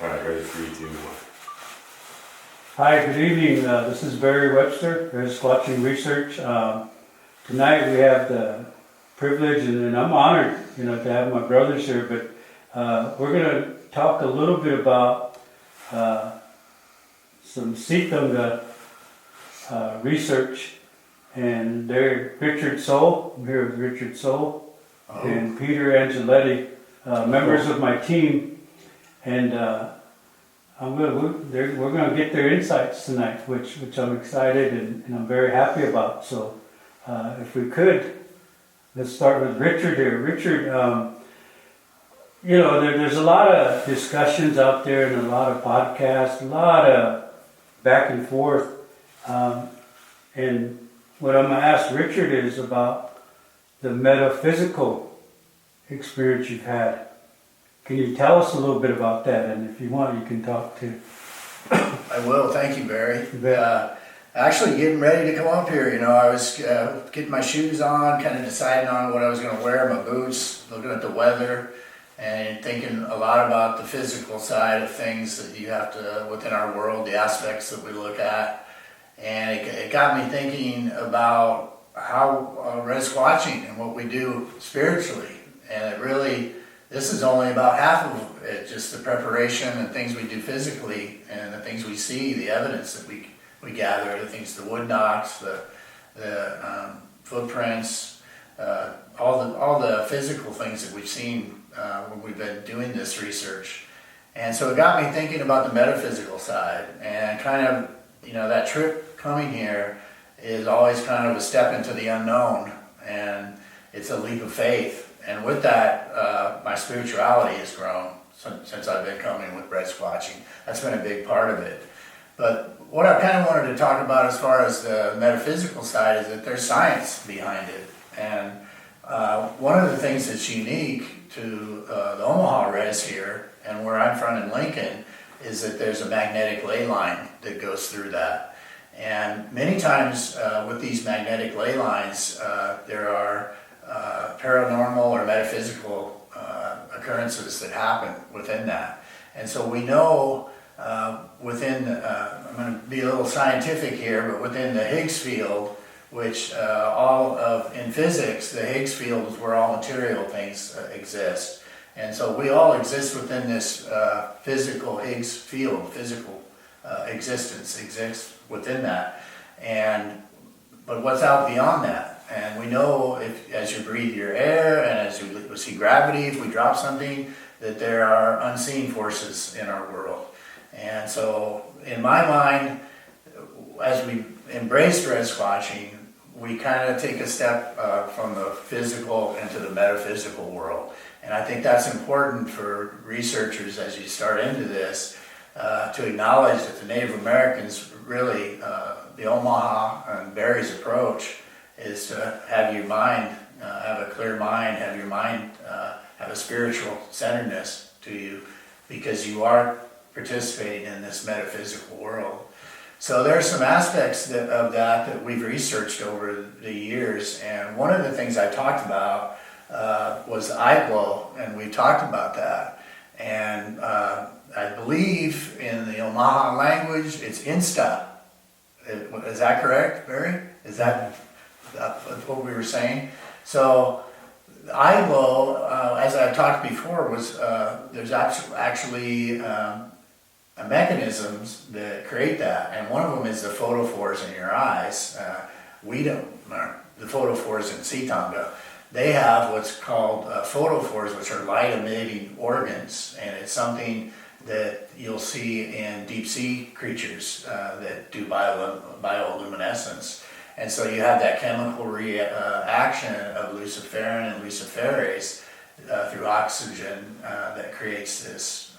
All right, ready, 3, 2, 1. Hi, good evening. This is Barry Webster, Rez Squatching Research. Tonight we have the privilege, and I'm honored, to have my brothers here. But we're going to talk a little bit about some Sikanga research, and they're Richard Soule. I'm here with Richard Soule and Peter Angeletti, members of my team, and we're going to get their insights tonight, which I'm excited and I'm very happy about. So if we could, let's start with Richard here. Richard, there's a lot of discussions out there and a lot of podcasts, a lot of back and forth. And what I'm going to ask Richard is about the metaphysical experience you've had. Can you tell us a little bit about that? And if you want, you can talk too. I will. Thank you, Barry. Actually getting ready to come up here, I was getting my shoes on, kind of deciding on what I was going to wear, my boots, looking at the weather, and thinking a lot about the physical side of things that you have to, within our world, the aspects that we look at. And it got me thinking about how Rez Squatching and what we do spiritually. And it really, this is only about half of it, just the preparation and things we do physically and the things we see, the evidence that we gather, the things, the wood knocks, the footprints, all the physical things that we've seen when we've been doing this research. And so it got me thinking about the metaphysical side, and kind of, that trip coming here is always kind of a step into the unknown, and it's a leap of faith. And with that, my spirituality has grown since I've been coming with Rez Squatching. That's been a big part of it. But what I kind of wanted to talk about as far as the metaphysical side is that there's science behind it. And one of the things that's unique to the Omaha Rez here, and where I'm from in Lincoln, is that there's a magnetic ley line that goes through that. And many times with these magnetic ley lines, there are paranormal or metaphysical occurrences that happen within that. And so we know within, I'm going to be a little scientific here, but within the Higgs field, which in physics, the Higgs field is where all material things exist. And so we all exist within this physical Higgs field, physical existence exists within that. But what's out beyond that? And we know as you breathe your air and as you see gravity, if we drop something, that there are unseen forces in our world. And so in my mind, as we embrace Rez Squatching, we kind of take a step from the physical into the metaphysical world. And I think that's important for researchers as you start into this, to acknowledge that the Native Americans really, the Omaha and Barry's approach is to have your mind, have a clear mind, have your mind, have a spiritual centeredness to you, because you are participating in this metaphysical world. So there are some aspects of that we've researched over the years, and one of the things I talked about was eye glow, and we talked about that. And I believe in the Omaha language, it's insta. Is that correct, Barry? Is that what we were saying? So eye glow, as I talked before, was there's actually mechanisms that create that, and one of them is the photophores in your eyes. The photophores in Sikanga, they have what's called photophores, which are light emitting organs, and it's something that you'll see in deep sea creatures that do bioluminescence. And so you have that chemical reaction of luciferin and luciferase through oxygen that creates this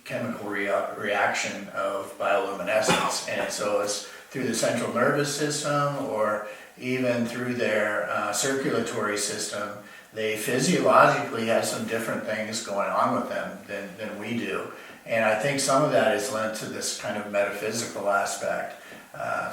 chemical reaction of bioluminescence. And so it's through the central nervous system or even through their circulatory system. They physiologically have some different things going on with them than we do. And I think some of that is linked to this kind of metaphysical aspect.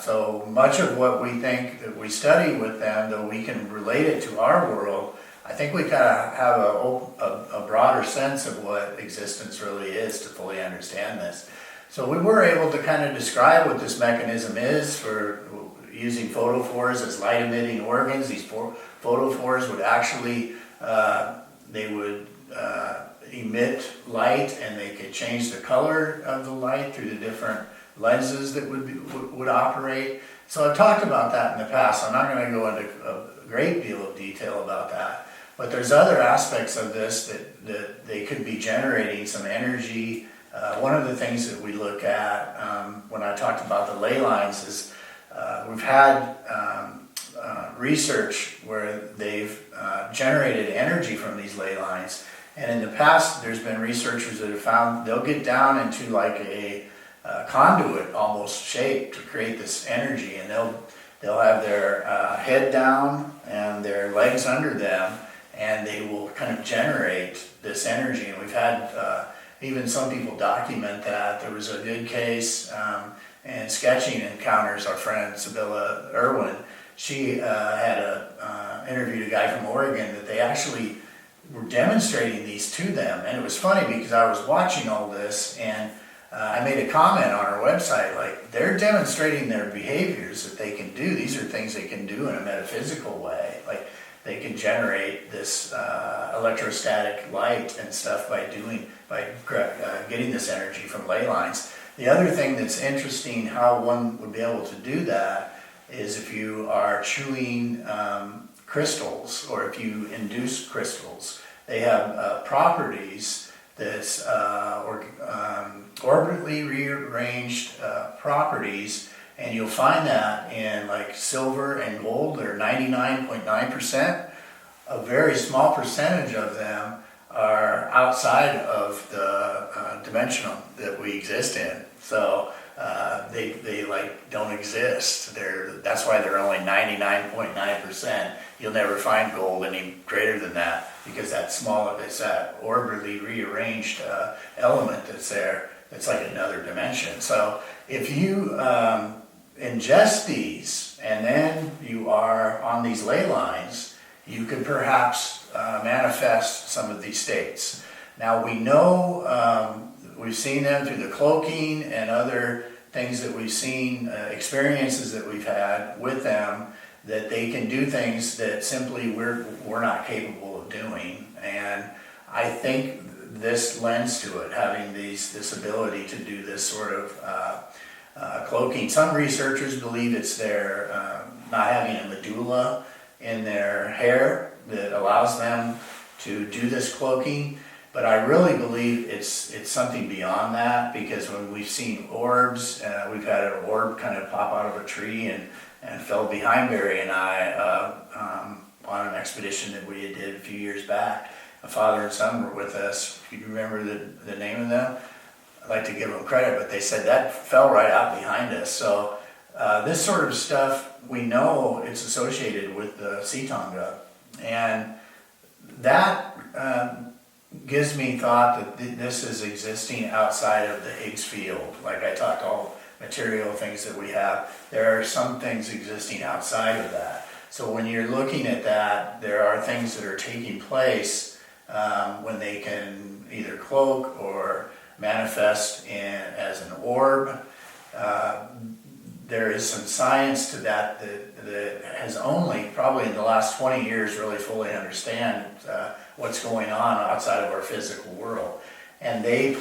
So much of what we think that we study with them, though we can relate it to our world, I think we gotta have a broader sense of what existence really is to fully understand this. So we were able to kind of describe what this mechanism is for using photophores as light emitting organs. These photophores would actually, they would emit light, and they could change the color of the light through the different lenses that would operate. So I've talked about that in the past. I'm not going to go into a great deal of detail about that. But there's other aspects of this that they could be generating some energy. One of the things that we look at when I talked about the ley lines is we've had research where they've generated energy from these ley lines. And in the past, there's been researchers that have found they'll get down into like a conduit almost shape to create this energy, and they'll have their head down and their legs under them, and they will kind of generate this energy. And we've had even some people document that. There was a good case in sketching encounters, our friend Sibylla Irwin, she had interviewed a guy from Oregon that they actually were demonstrating these to them. And it was funny because I was watching all this, and I made a comment on our website, like, they're demonstrating their behaviors that they can do. These are things they can do in a metaphysical way. Like, they can generate this electrostatic light and stuff by getting this energy from ley lines. The other thing that's interesting, how one would be able to do that, is if you are chewing crystals, or if you induce crystals. They have properties that's orbitally rearranged properties, and you'll find that in like silver and gold. They're 99.9%. A very small percentage of them are outside of the dimensional that we exist in. So they like don't exist. That's why they're only 99.9%. You'll never find gold any greater than that, because it's that orbitally rearranged element that's there. It's like another dimension. So if you ingest these and then you are on these ley lines, you could perhaps manifest some of these states. Now we know, we've seen them through the cloaking and other things that we've seen, experiences that we've had with them, that they can do things that simply we're not capable of doing. And I think this lends to it, having this ability to do this sort of cloaking. Some researchers believe it's their not having a medulla in their hair that allows them to do this cloaking. But I really believe it's something beyond that, because when we've seen orbs, we've had an orb kind of pop out of a tree and fell behind Barry and I on an expedition that we did a few years back. A father and son were with us. If you remember the name of them, I'd like to give them credit, but they said that fell right out behind us. So this sort of stuff, we know it's associated with the Seetonga, and that gives me thought that this is existing outside of the Higgs field. Like I talked, all material things that we have, there are some things existing outside of that. So when you're looking at that, there are things that are taking place when they can either cloak or manifest as an orb. There is some science to that has only probably in the last 20 years really fully understand what's going on outside of our physical world. And they